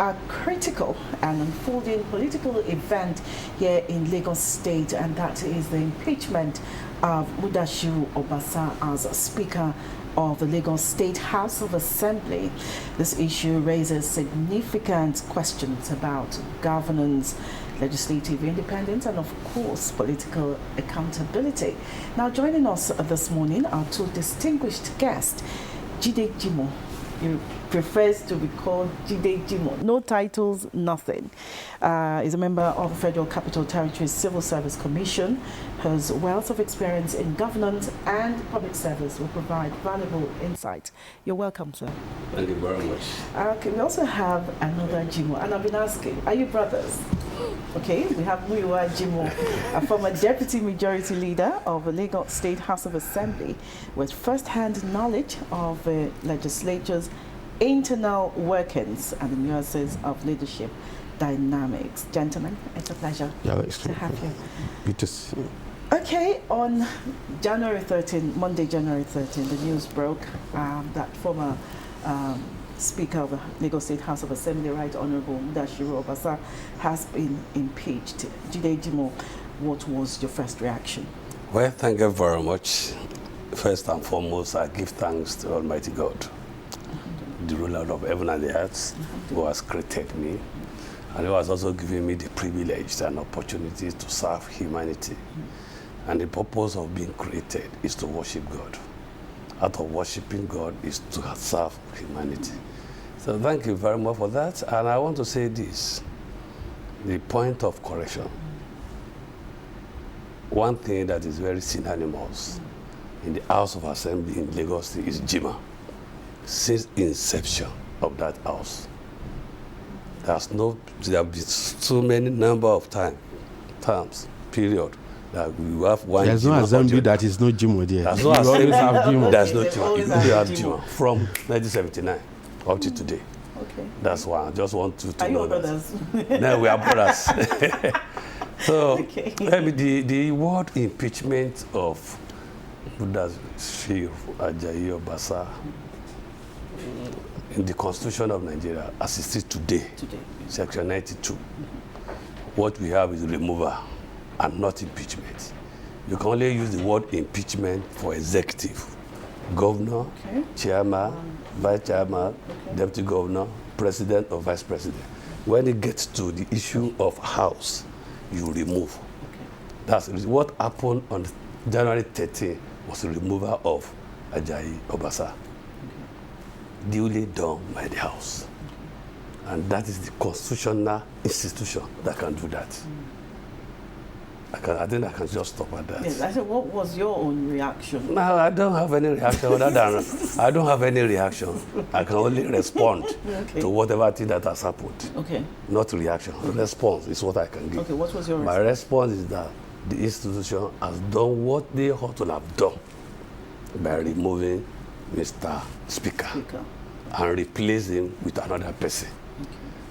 a critical and unfolding political event here in Lagos State, and that is the impeachment of Mudashiru Obasa as Speaker of the Lagos State House of Assembly. This issue raises significant questions about governance, legislative independence, and of course political accountability. Now joining us this morning are two distinguished guests. Jide Jimo, he prefers to be called Jide Jimo, no titles, nothing. Is a member of the Federal Capital Territory Civil Service Commission. His wealth of experience in governance and public service will provide valuable insight. You're welcome, sir. Thank you very much. Okay, we also have another Jimo, and I've been asking, are you brothers? Okay, we have Muyiwa Jimo, a former Deputy Majority Leader of the Lagos State House of Assembly with first-hand knowledge of the legislature's internal workings and the nuances of leadership dynamics. Gentlemen, it's a pleasure to have you. Good to see you. Okay, on January 13, Monday, January 13, the news broke that former Speaker of the Lagos State House of Assembly, Right Honorable Mudashiru Obasa, has been impeached. Jide Jimo, what was your first reaction? Well, thank you very much. First and foremost, I give thanks to Almighty God, the ruler of heaven and the earth, who has created me, and who has also given me the privilege and opportunity to serve humanity. And the purpose of being created is to worship God. Out of worshiping God is to serve humanity. So thank you very much for that. And I want to say this, the point of correction. One thing that is very synonymous in the House of Assembly in Lagos State is Jima. Since inception of that house, there have been so many number of times, period, that we have one. There's no assembly that is no Jimo there. There's no assembly. There's no Jimo. You have Jimo. From 1979 up to today. Okay. That's why I just want to Are know you brothers? that. No, we are brothers. So, okay. The word impeachment of Mudashiru Obasa in the Constitution of Nigeria, as it is today, Section 92, what we have is removal and not impeachment. You can only use the word impeachment for executive, governor, chairman, vice chairman, deputy governor, president or vice president. When it gets to the issue of house, you remove. That's what happened on January 13 was the removal of Ajayi Obasa, duly done by the house. And that is the constitutional institution that can do that. I think I can just stop at that. Yes, I said, what was your own reaction? No, I don't have any reaction other than I don't have any reaction. I can only respond to whatever thing that has happened. Okay. Not reaction. Response is what I can give. Okay, what was your My response is that the institution has done what they ought to have done by removing Mr. Speaker. And replace him with another person.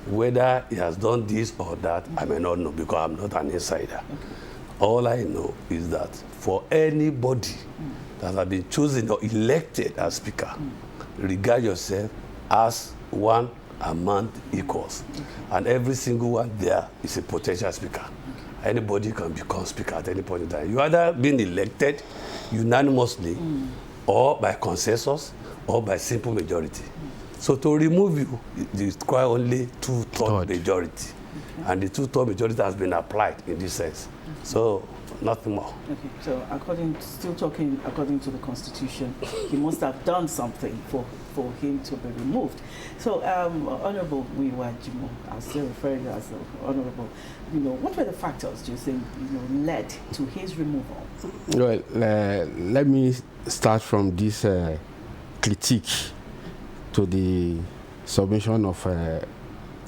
Whether he has done this or that, I may not know because I'm not an insider. All I know is that for anybody that has been chosen or elected as Speaker, regard yourself as one among equals. And every single one there is a potential Speaker. Anybody can become Speaker at any point in time. You either been elected unanimously or by consensus or by simple majority. So to remove you, you require only two-thirds majority. And the two-thirds majority has been applied in this sense. So nothing more. Okay, so according to the Constitution, he must have done something for him to be removed. So Honorable Muyiwa Jimo, I'll still refer you as Honorable, what were the factors do you think led to his removal? Well, let me start from this critique to the submission of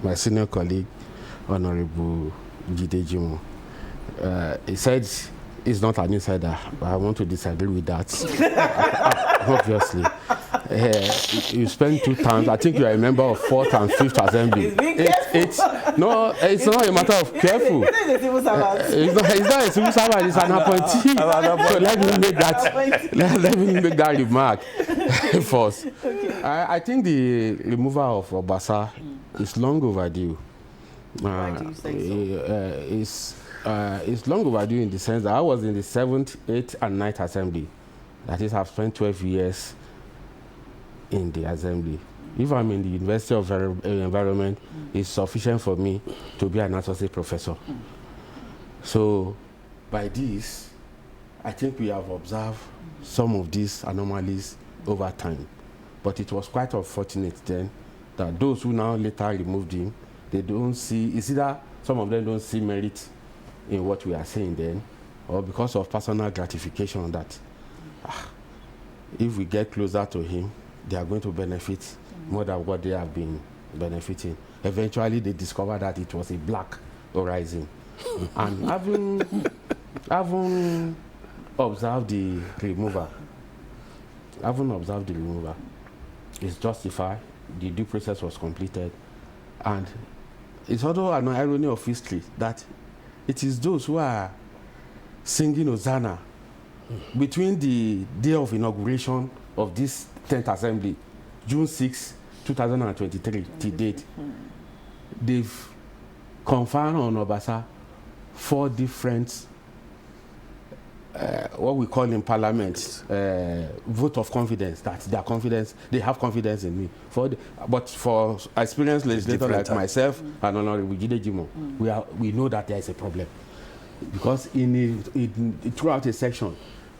my senior colleague, Honorable Jide Jimo. He said he's not an insider, but I want to disagree with that. Obviously. You spent 2 terms. I think you are a member of 4th and 5th Assembly. It's not a matter of careful. It's not a civil servant, it's an appointee. So let me make that remark first. I think the removal of Obasa It's long overdue. Why do you say so? It's long overdue in the sense that I was in the 7th, 8th, and 9th assembly. That is, I've spent 12 years in the assembly. If I'm in the University of Environment, it's sufficient for me to be an associate professor. So, by this, I think we have observed some of these anomalies over time. But it was quite unfortunate then that those who now later removed him, they don't see, it's either some of them don't see merit in what we are saying then, or because of personal gratification that if we get closer to him, they are going to benefit more than what they have been benefiting. Eventually, they discovered that it was a black horizon. And having observed the removal, it's justified. The due process was completed. And it's also an irony of history that it is those who are singing Hosanna between the day of inauguration of this 10th Assembly, June 6, 2023, to date, they've conferred on Obasa 4 different, what we call in Parliament, vote of confidence, that they have confidence in me. But for experienced legislators like myself and Honorable Jimo, we know that there is a problem. Because throughout a section,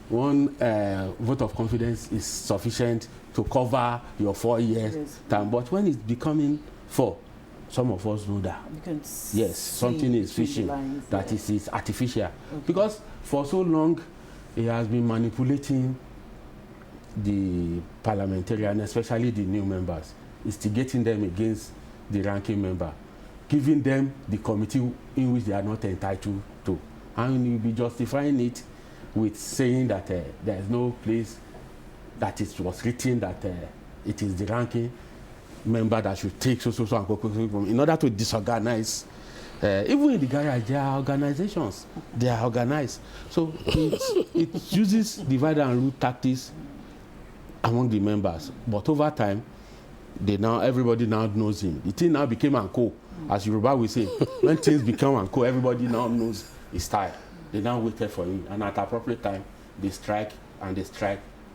one vote of confidence is sufficient to cover your 4 years time. But when it's becoming 4, some of us know that. Yes, something is fishy, that is artificial. Okay. Because for so long, he has been manipulating the parliamentarian, especially the new members, instigating them against the ranking member, giving them the committee in which they are not entitled to. And you'll be justifying it with saying that there is no place that it was written that it is the ranking member that should take so and go in order to disorganize. Even in the garage, there are organizations. They are organized. So it uses divide and rule tactics among the members. But over time, everybody now knows him. The thing now became Anko. As Yoruba will say, when things become Anko, everybody now knows his style. They now waited for him. And at appropriate time, they strike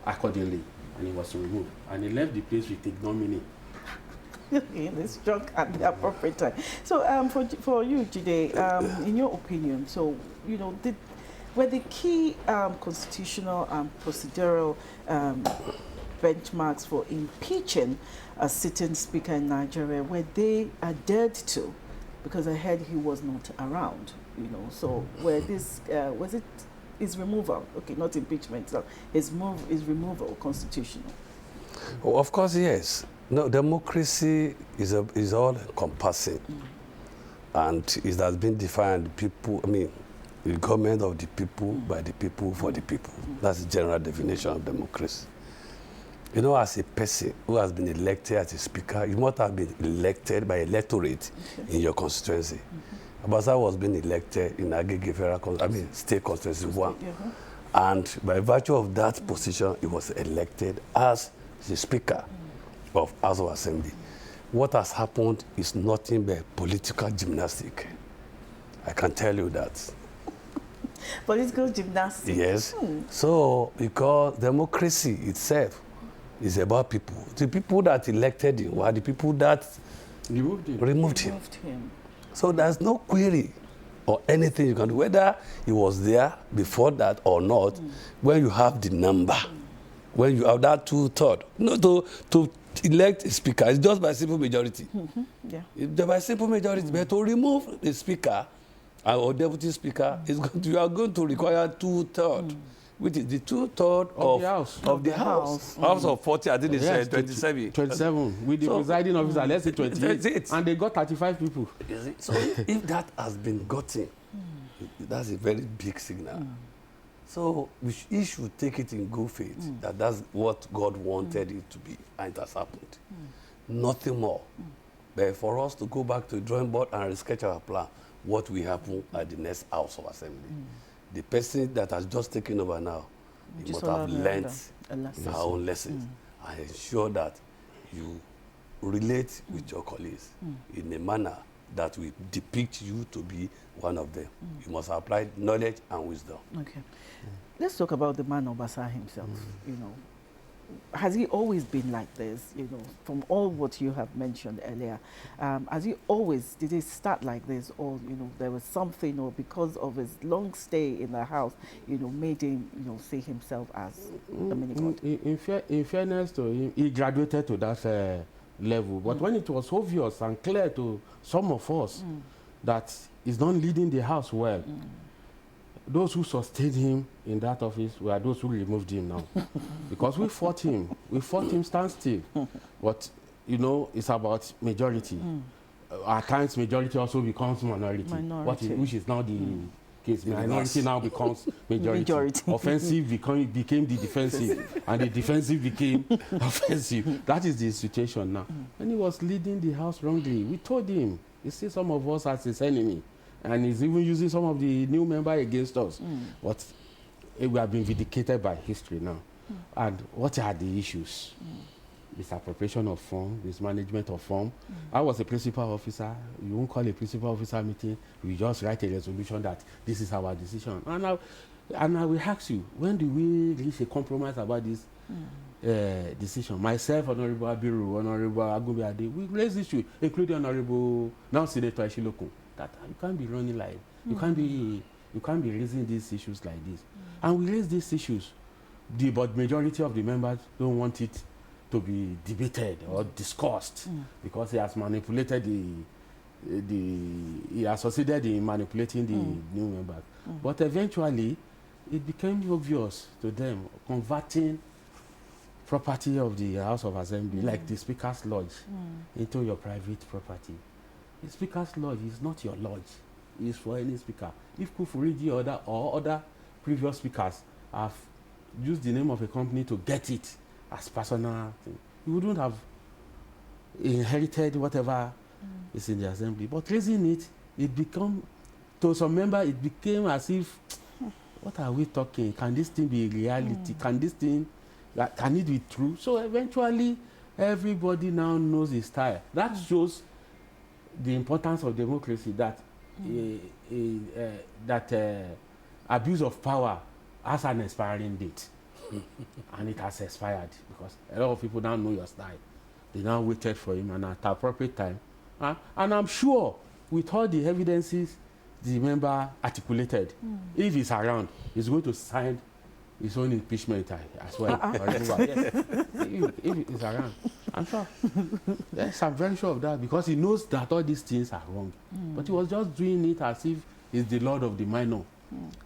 accordingly. And he was removed. And he left the place with ignominy. They struck at the appropriate time. So for you, Jide, in your opinion, so, were the key constitutional and procedural benchmarks for impeaching a sitting speaker in Nigeria, were they adhered to? Because I heard he was not around, So was it his removal? Okay, not impeachment. So his removal constitutional? Oh, of course, yes. No, democracy is all encompassing, and it has been defined. The government of the people, by the people, for the people. That's the general definition of democracy. As a person who has been elected as a speaker, you must have been elected by electorate in your constituency. Obasa was being elected in Agege State Constituency 1. And by virtue of that position, he was elected as the speaker of House of Assembly. What has happened is nothing but political gymnastics. I can tell you that. Political gymnastics? Yes. So, because democracy itself is about people. The people that elected him were the people that removed him. So there's no query or anything you can do, whether he was there before that or not, when you have the number, when you have that 2/3. To elect a speaker, it's just by simple majority. It's by simple majority, but to remove the speaker or deputy speaker, you are going to require 2/3. Which is the 2/3 of the House. House of 40, I think it's 27. 27, with the presiding officer, let's say 28. And they got 35 people. So if that has been gotten, that's a very big signal. So he should take it in good faith, that's what God wanted it to be, and it has happened. Nothing more. But for us to go back to the drawing board and sketch our plan, what will happen at the next House of Assembly. The person that has just taken over now, he must have learned our own lessons. I ensure that you relate with your colleagues in a manner that will depict you to be one of them. You must apply knowledge and wisdom. Okay. Let's talk about the man Obasa himself. You know, has he always been like this? You know, from all what you have mentioned earlier, has he always, did he start like this, or you know, there was something, or because of his long stay in the house, you know, made him, you know, see himself as the mini god? In fairness to him, he graduated to that level. But when it was obvious and clear to some of us that he's not leading the house well, those who sustained him in that office were those who removed him now. Because we fought him stand still. But, you know, it's about majority. At times, majority also becomes minority. Which is now the case. Minority now becomes majority. Offensive became the defensive, and the defensive became offensive. That is the situation now. When he was leading the house wrongly, we told him, he sees some of us as his enemy. And he's even using some of the new members against us. But we have been vindicated by history now. And what are the issues? Misappropriation of funds, mismanagement of funds. I was a principal officer. You won't call a principal officer meeting. We just write a resolution that this is our decision. And I will ask you, when do we reach a compromise about this decision? Myself, Honorable Abiru, Honorable Agumbiade, we raised this issue, including Honorable now Senator Ishilokun, that you can't be running like, you can't be raising these issues like this. And we raise these issues, but majority of the members don't want it to be debated or discussed because he has manipulated he has succeeded in manipulating the new members. But eventually, it became obvious to them, converting property of the House of Assembly, like the Speaker's Lodge, into your private property. The Speaker's Lodge is not your lodge. It is for any speaker. If Kufuriji or other previous speakers have used the name of a company to get it as personal thing, you wouldn't have inherited whatever is in the assembly. But raising it become, to some member, it became as if, what are we talking? Can this thing be reality? Can this thing, can it be true? So eventually, everybody now knows his style. That shows the importance of democracy, that abuse of power has an expiring date. And it has expired because a lot of people now know your style. They now waited for him, and at appropriate time. And I'm sure with all the evidences the member articulated, if he's around, he's going to sign his own impeachment as well. Yes. If he's around, I'm sure. Yes, I'm very sure of that, because he knows that all these things are wrong. But he was just doing it as if he's the Lord of the minor,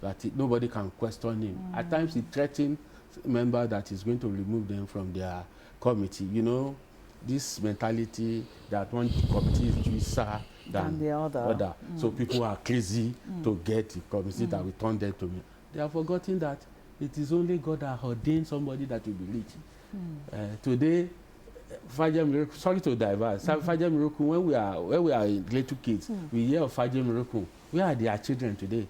that nobody can question him. At times he threatened member that is going to remove them from their committee. You know, this mentality that one committee is juicer than the other. So people are crazy to get the committee that will turn them to me. They have forgotten that it is only God that ordained somebody that will be rich. Today, Faja Miracle, sorry to divert, Faja Miracle, when we are little kids, we hear of Faja Miracle. Where are their children today?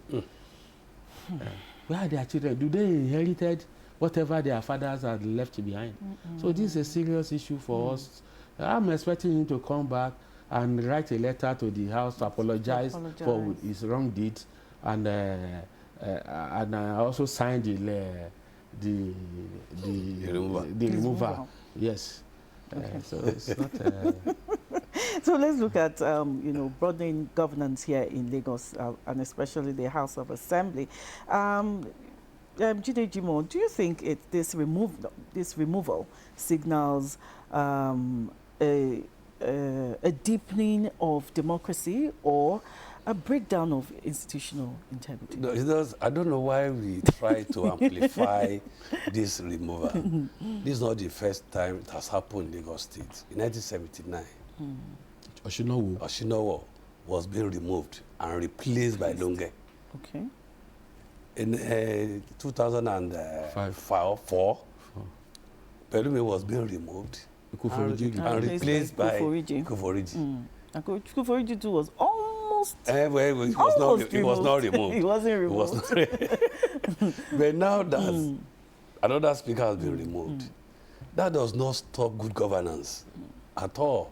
Where are their children? Do they inherited whatever their fathers had left behind? So this is a serious issue for us. I'm expecting him to come back and write a letter to the House to apologize for his wrong deeds, and I also signed the removal. Yes. Okay. So it's not. So let's look at broadening governance here in Lagos, and especially the House of Assembly. Jide Jimo, do you think this removal signals a deepening of democracy or a breakdown of institutional integrity? No, it does. I don't know why we try to amplify this removal. This is not the first time it has happened in Lagos State. In 1979, Oshinowo was being removed and replaced by Longe. Okay. In 2004, Pelumi was being removed and replaced by Kuforiji. Kuforiji too was almost he was not removed. He wasn't removed. But now that another speaker has been removed, that does not stop good governance at all.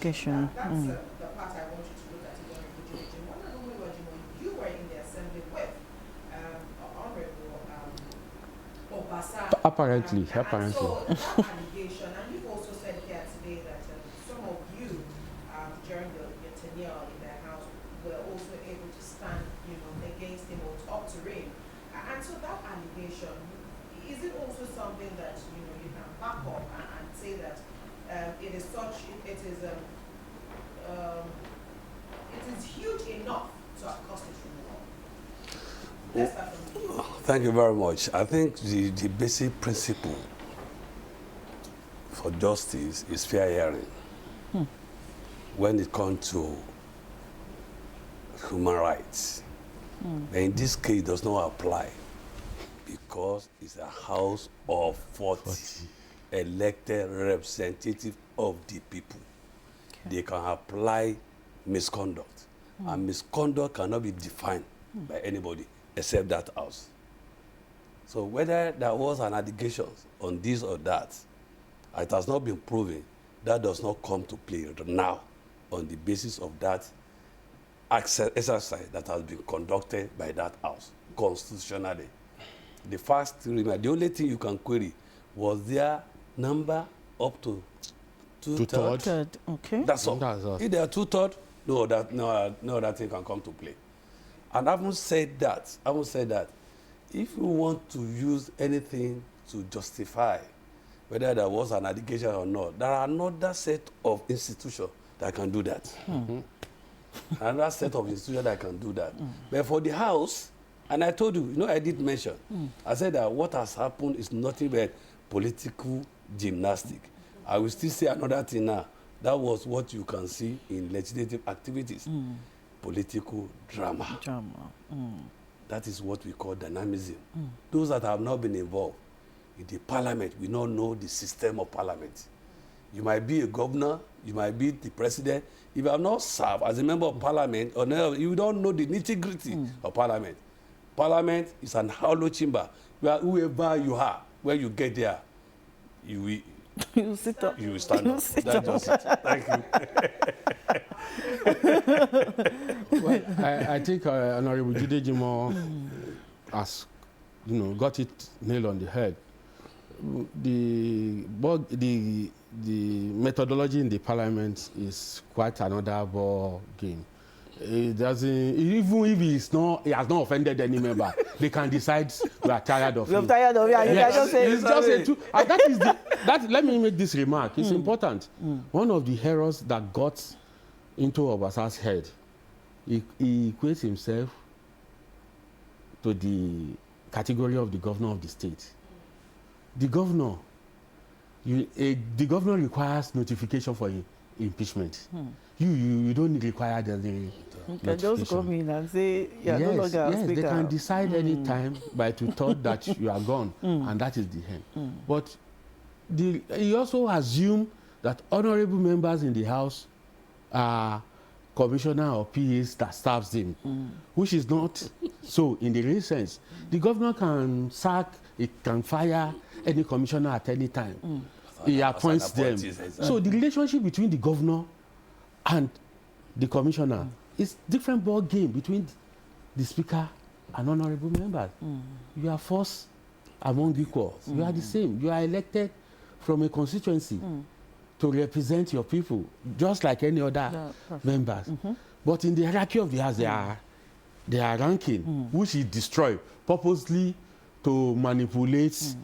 allegation. That's the part I want you to look at. You were in the assembly with Honorable Obasa. Apparently. So that allegation, and you've also said here today that some of you during your tenure in the House were also able to stand, against him or talk to him. And so that allegation, is it also something that you can back up and say that it is huge enough to have constitutional law? Let's start from you. Thank you very much. I think the basic principle for justice is fair hearing. When it comes to human rights, but in this case, it does not apply because it's a house of 40 elected representatives of the people. Okay. They can apply misconduct, and misconduct cannot be defined by anybody except that house. So whether there was an allegation on this or that, it has not been proven. That does not come to play now on the basis of that exercise that has been conducted by that house constitutionally. The only thing you can query was their number up to two-thirds. Okay. That's all. If they are two-thirds, no other thing can come to play. And I haven't said that. If you want to use anything to justify whether there was an allegation or not, there are another set of institutions that can do that. Another set of institutions that can do that. But for the House, and I told you, I did mention, I said that what has happened is nothing but political gymnastics. I will still say another thing now. That was what you can see in legislative activities. Political drama. That is what we call dynamism. Those that have not been involved in the parliament, we don't know the system of parliament. You might be a governor, you might be the president. If you have not served as a member of parliament, or no, you don't know the nitty-gritty of parliament. Parliament is an hollow chamber where whoever you are, when you get there, you will you sit up. You will stand up. That's just it. Thank you. Well, I think Honorable Jide Jimo has, got it nailed on the head. The methodology in the parliament is quite another ball game. It doesn't, even if he has not offended any member, they can decide we are tired of him. We're tired of him. Yes. Just say It's just a let me make this remark. It's important. One of the errors that got into Obasa's head, he equates himself to the category of the governor of the state. The governor requires notification for impeachment. You don't require the notification. Just come in and say you are no longer a speaker. They can decide any time by to thought that you are gone, and that is the end. But he also assumed that honorable members in the House are commissioner or PAs that serves him, which is not so in the real sense. The governor can sack, it can fire any commissioner at any time. He appoints them. So the relationship between the governor and the commissioner is different ball game between the speaker and honorable members. You are first among equals. You are the same. You are elected from a constituency to represent your people, just like any other members. But in the hierarchy of the House, they are ranking, which he destroyed purposely to manipulate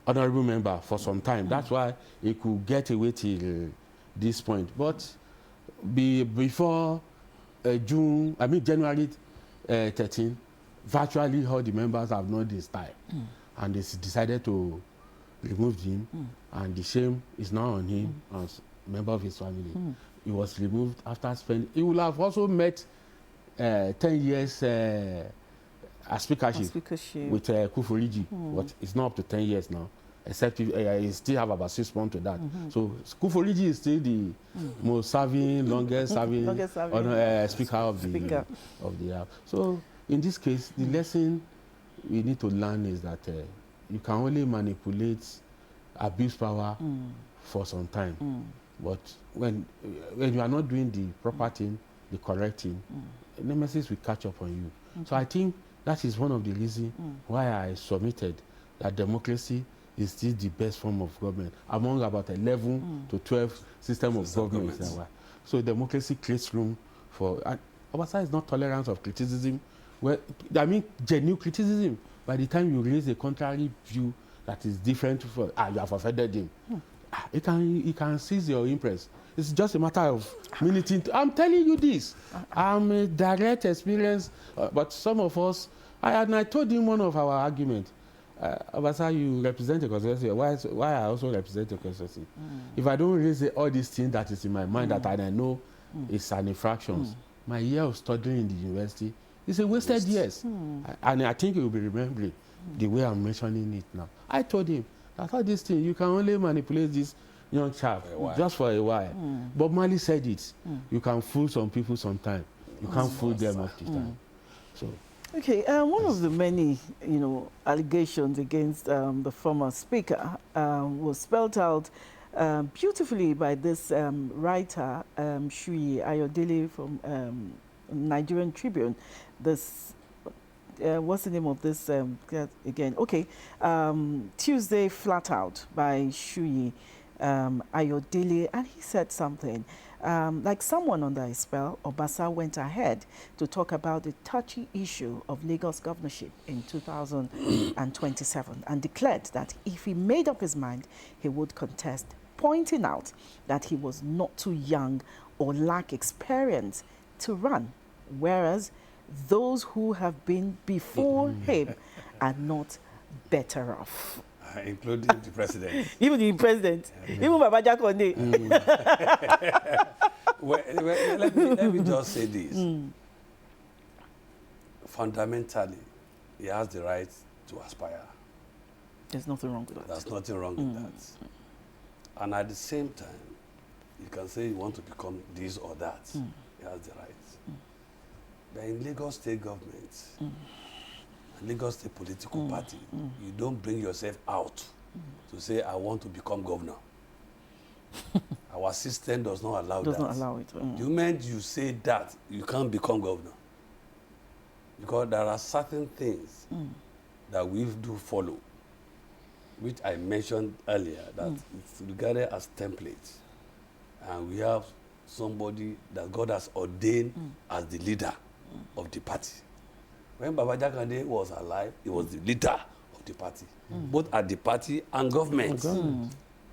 honorable member for some time. That's why he could get away till this point. But before January 13, virtually all the members have known this time, and they decided to remove him, and the shame is now on him as a member of his family. He was removed after spending. He will have also met 10 years as speakership with Kufuoriji, but it's not up to 10 years now, except if, he still have about 6 months to that. So Kufuoriji is still the most serving, longest serving speaker of the House. So in this case, the lesson we need to learn is that you can only manipulate, abuse power for some time. But when you are not doing the proper thing, the correct thing, nemesis will catch up on you. So I think that is one of the reasons why I submitted that democracy is still the best form of government among about 11 to 12 system of governments. So democracy creates room for, and Obasa is not tolerant of criticism. Well, I mean genuine criticism. By the time you raise a contrary view that is different from, you have offended him, he can seize your interest. It's just a matter of minute. I'm telling you this. I'm a direct experience, but some of us, I told him one of our arguments, Obasa, you represent a constituency. Why I also represent a constituency? If I don't raise all these things that is in my mind that I know is an infraction, my year of studying in the university is a wasted years. And I think you will be remembering the way I'm mentioning it now. I told him, I thought this thing, you can only manipulate this young child just for a while. Bob Marley said it. You can fool some people sometime. You can't fool them all the time. So. Okay, one of the many, allegations against the former speaker was spelled out beautifully by this writer, Shuyi Ayodele from Nigerian Tribune. This, what's the name of this again? Okay, Tuesday Flat Out by Shuyi Ayodele, and he said something. Like someone under a spell, Obasa went ahead to talk about the touchy issue of Lagos governorship in 2027 and declared that if he made up his mind, he would contest, pointing out that he was not too young or lack experience to run, whereas those who have been before him are not better off. Including the president. Even the president. Even Baba Jakonde. Well, let me just say this. Fundamentally, he has the right to aspire. There's nothing wrong with that. There's nothing wrong with that. And at the same time, you can say you want to become this or that. He has the right. But in Lagos state government, Lagos State political party, you don't bring yourself out to say, I want to become governor. Our system does not allow that. Does not allow it. The moment you say that, you can't become governor. Because there are certain things that we do follow, which I mentioned earlier, that it's regarded as templates. And we have somebody that God has ordained as the leader of the party. When Baba Jakande was alive, he was the leader of the party, both at the party and government.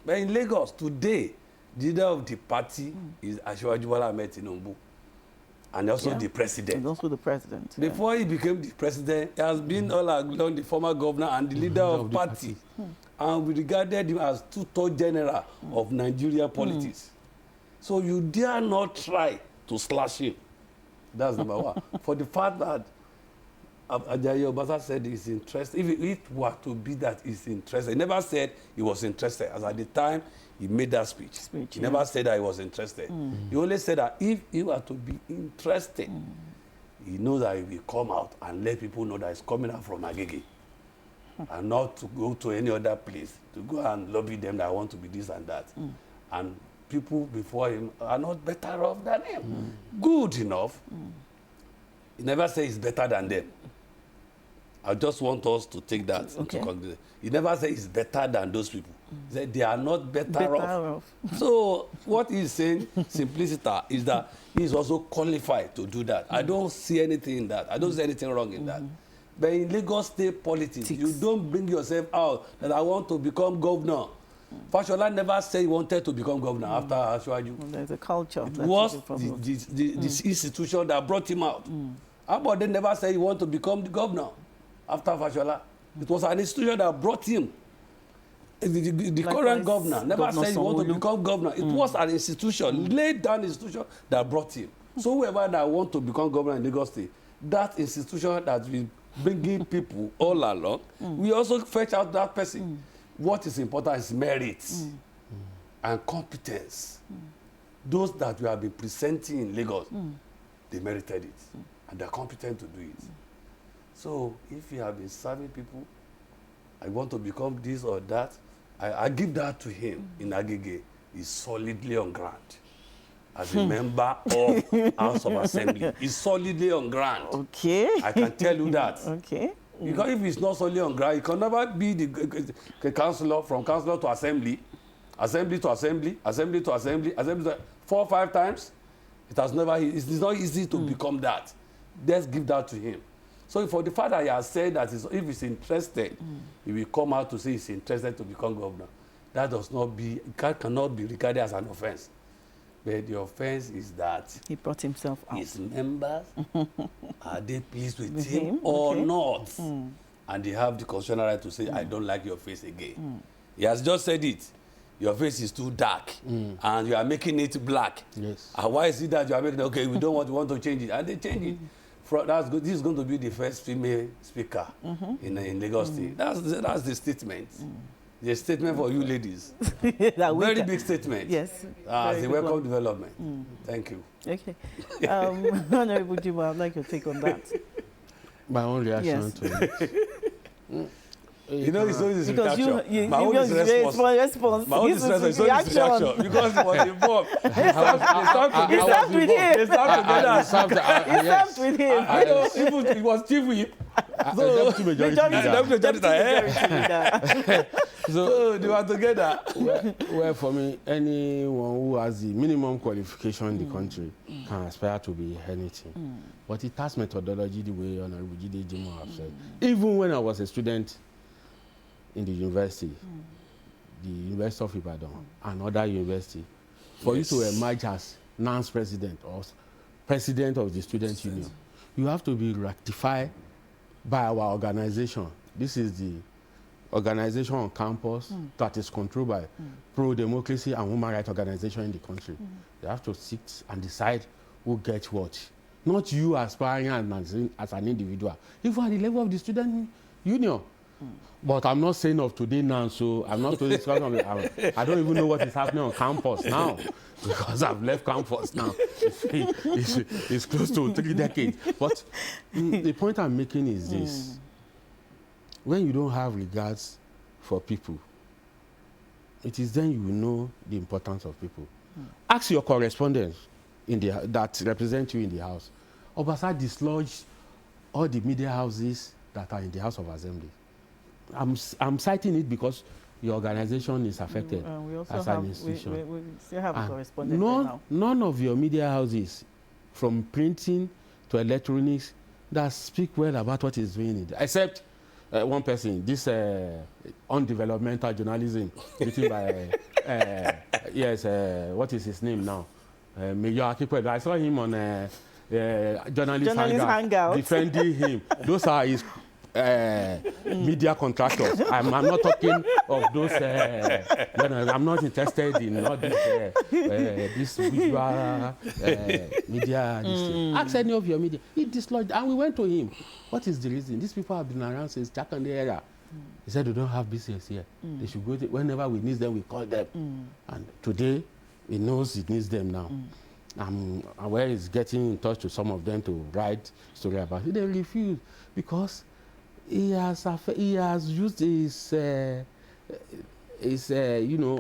But in Lagos today, the leader of the party is Asiwaju Bola Ahmed Tinubu, and also the president. And also the president. Before he became the president, he has been all along the former governor and the leader of the party. And we regarded him as two-third general of Nigerian politics. So you dare not try to slash him. That's number one. For the fact that Ajayi Obasa said he's interested. If it were to be that he's interested, he never said he was interested. As at the time he made that speech he never said that he was interested. He only said that if he were to be interested, he knows that he will come out and let people know that he's coming out from Agege, and not to go to any other place to go and lobby them that I want to be this and that. And people before him are not better off than him. Good enough. He never said he's better than them. I just want us to take that into consideration. He never said he's better than those people. He said they are not better off. So what he's saying, simplicity, is that he's also qualified to do that. I don't see anything in that. I don't see anything wrong in that. But in Lagos state politics, you don't bring yourself out that I want to become governor. Fashola never said he wanted to become governor after Asiwaju. Well, there's a culture. It was the institution that brought him out. Abode never said he wanted to become the governor after Fashola. It was an institution that brought him. The current governor never said he wanted to become governor. It was an institution, laid down institution that brought him. So whoever that want to become governor in Lagos State, that institution that will bring people all along, we also fetch out that person. What is important is merit and competence. Those that we have been presenting in Lagos, they merited it, and they're competent to do it. So if you have been serving people, I want to become this or that, I give that to him in Agege. is solidly on ground. As a member of House of Assembly, is solidly on ground. Okay. I can tell you that. Okay. Because if it's not solely on ground, it can never be the councillor from councillor to assembly, assembly to assembly, assembly to assembly, assembly to 4 or 5 times. It has never. It's not easy to become that. Let's give that to him. So for the fact that he has said that if he's interested, he will come out to say he's interested to become governor. That does not be. Cannot be regarded as an offence. But the offence is that he brought himself out. His members, are they pleased with him or not? And they have the constitutional right to say, I don't like your face again. He has just said it. Your face is too dark, and you are making it black. Yes. And why is it that you are making it? Okay, we don't want to change it. And they change it. That's good. This is going to be the first female speaker in Lagos State. That's the statement. The statement for you ladies. Very big statement. Yes. As a welcome development. Thank you. Okay. Honorable Juma, I'd like your take on that. My own reaction to it. You know, it's always because reaction. My own is response. My own is reaction. Because he was involved. They served with him. They served with him. I know, even it was chief whip. So, so they were together. Well, for me, anyone who has the minimum qualification in the country can aspire to be anything. But it has methodology the way Honorable Jide Jimo have said. Even when I was a student in the university, the University of Ibadan, and other university, for you to emerge as NANS president or president of the student union, you have to be ratified by our organization. This is the organization on campus that is controlled by pro-democracy and human rights organization in the country. They have to sit and decide who gets what. Not you aspiring as an individual. Even at the level of the student union. But I'm not saying of today now, so I'm not to discuss on it. I don't even know what is happening on campus now, because I've left campus now. It's close to 3 decades. But the point I'm making is this. When you don't have regards for people, it is then you know the importance of people. Ask your correspondents that represent you in the House. Obasa dislodged all the media houses that are in the House of Assembly. I'm citing it because your organization is affected as an institution. We still have a correspondent now. None of your media houses, from printing to electronics, that speak well about what is doing it, except one person, this undevelopmental journalism written by, what is his name now? Major Akipwedo. I saw him on journalist hangout defending him. Those are his media contractors. I'm not talking of those. I'm not interested in all this visual media. Ask any of your media. He dislodged, and we went to him. What is the reason? These people have been around since Jack and the era. He said they don't have business here. They should go whenever we need them. We call them. And today, he knows he needs them now. I'm aware he's getting in touch with some of them to write story about it. They refuse because he has used his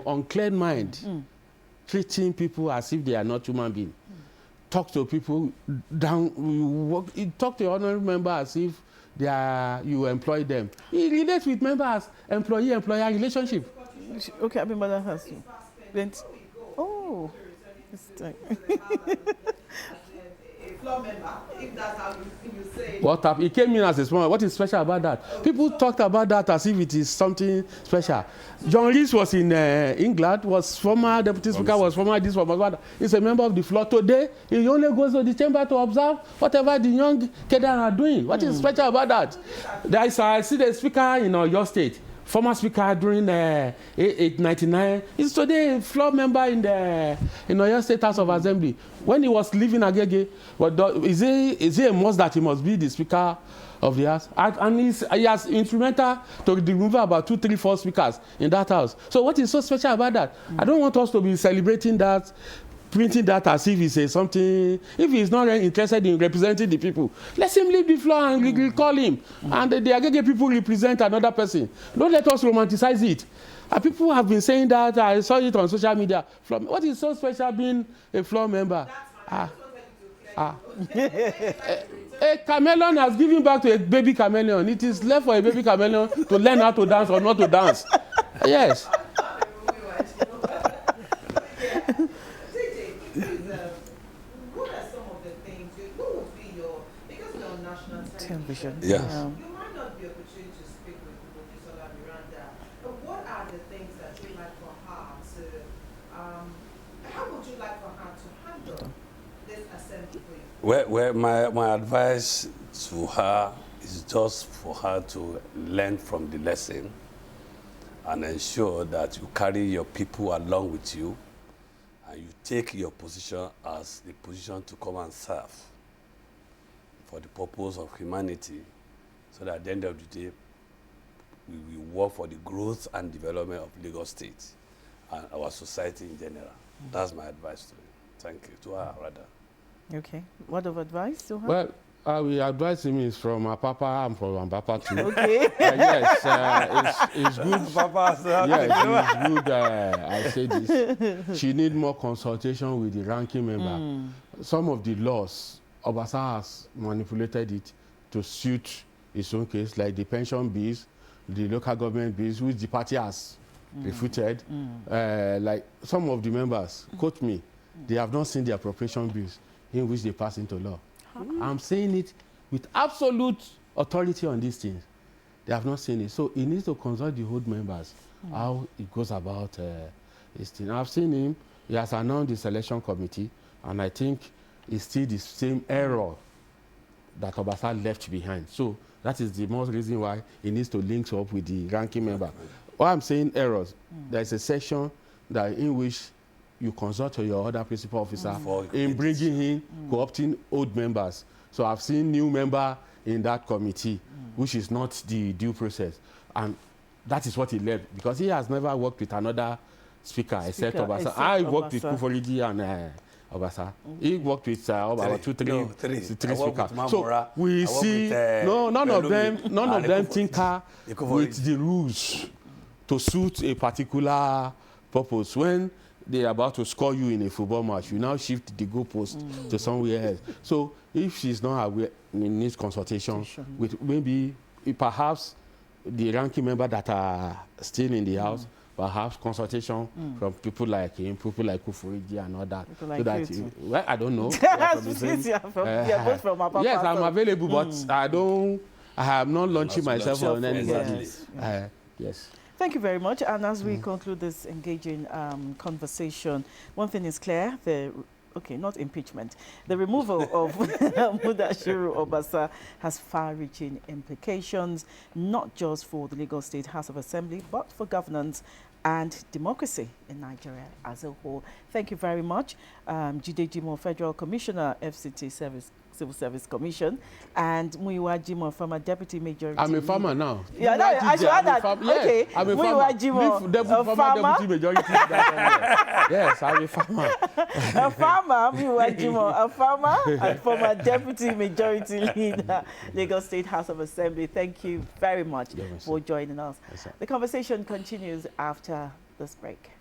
unclear mind, treating people as if they are not human beings. Talk to people down. Talk to your honorary member as if they are, you employ them. He relates with members, employee-employer relationship. Okay, Abimbola has to. Oh, this time. What happened? He came in as a small. What is special about that? People talked about that as if it is something special. John Rees was in England, was former deputy speaker, was former this, former that. He's a member of the floor. Today, he only goes to the chamber to observe whatever the young cadre are doing. What is special about that? There is, I see the speaker in your state. Former speaker during 899. He's today a floor member in Oyo State House of Assembly. When he was leaving Agege, is he a must that he must be the speaker of the house? And he has instrumental to remove about 2, 3, 4 speakers in that house. So what is so special about that? I don't want us to be celebrating that printing that as if it's something. If he's not interested in representing the people, let him leave the floor and call him. And the Agege people represent another person. Don't let us romanticize it. People have been saying that. I saw it on social media. What is so special being a floor member? A chameleon has given back to a baby chameleon. It is left for a baby chameleon to learn how to dance or not to dance. Yes. What are some of the things, what would be your, because we're on national television, Yes. you might not be opportunity to speak with Professor Miranda, but what are the things that you like for her to, how would you like for her to handle this assembly? Well, my advice to her is just for her to learn from the lesson and ensure that you carry your people along with you and you take your position as the position to come and serve for the purpose of humanity, so that at the end of the day, we will work for the growth and development of Lagos State and our society in general. That's my advice to you. Thank you. To her, rather. Okay. What of advice to her? Well, we advise him is from our papa and from our papa too. Okay. Yes, it's good. Papa, Yes, it's good. I say this. She need more consultation with the ranking member. Some of the laws, Obasa has manipulated it to suit his own case, like the pension bills, the local government bills, which the party has refuted. Like some of the members, quote me, they have not seen the appropriation bills in which they pass into law. I'm saying it with absolute authority on these things. They have not seen it. So he needs to consult the old members how it goes about this thing. I've seen him. He has announced the selection committee, and I think it's still the same error that Obasa left behind. So that is the most reason why he needs to link up with the ranking member. Why I'm saying errors, there is a section that in which you consult your other principal officer in bringing in, co-opting old members. So I've seen new member in that committee, which is not the due process. And that is what he left, because he has never worked with another speaker except Obasa. I worked with Kuforigi and Obasa. He worked with about three speakers. So we see none of them tinker with the rules to suit a particular purpose. When they're about to score you in a football match, you now shift the goalpost to somewhere else. So if she's not aware, needs consultation with maybe perhaps the ranking member that are still in the house, perhaps consultation from people like him, people like Kuforigi and all that. Like so that well, I don't know. Both from our papa. Yes, I'm available, but I have not launching myself on anybody. Yes. Thank you very much. And as we conclude this engaging conversation, one thing is clear, not impeachment. The removal of Mudashiru Obasa has far-reaching implications, not just for the Lagos State House of Assembly, but for governance and democracy in Nigeria as a whole. Thank you very much, Jide Jimo, Federal Commissioner, FCT Civil Service Commission, and Muyiwa Jimo, former Deputy Majority. I'm a farmer now. Yeah, no, I should add that. Okay, I'm a Muyiwa Jimo, a farmer. Deputy Majority. Yes, I'm a farmer. A farmer, Muyiwa Jimo, a farmer and former Deputy Majority Leader, Lagos State House of Assembly. Thank you very much for joining us. Yes, the conversation continues after this break.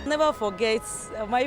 Never forget my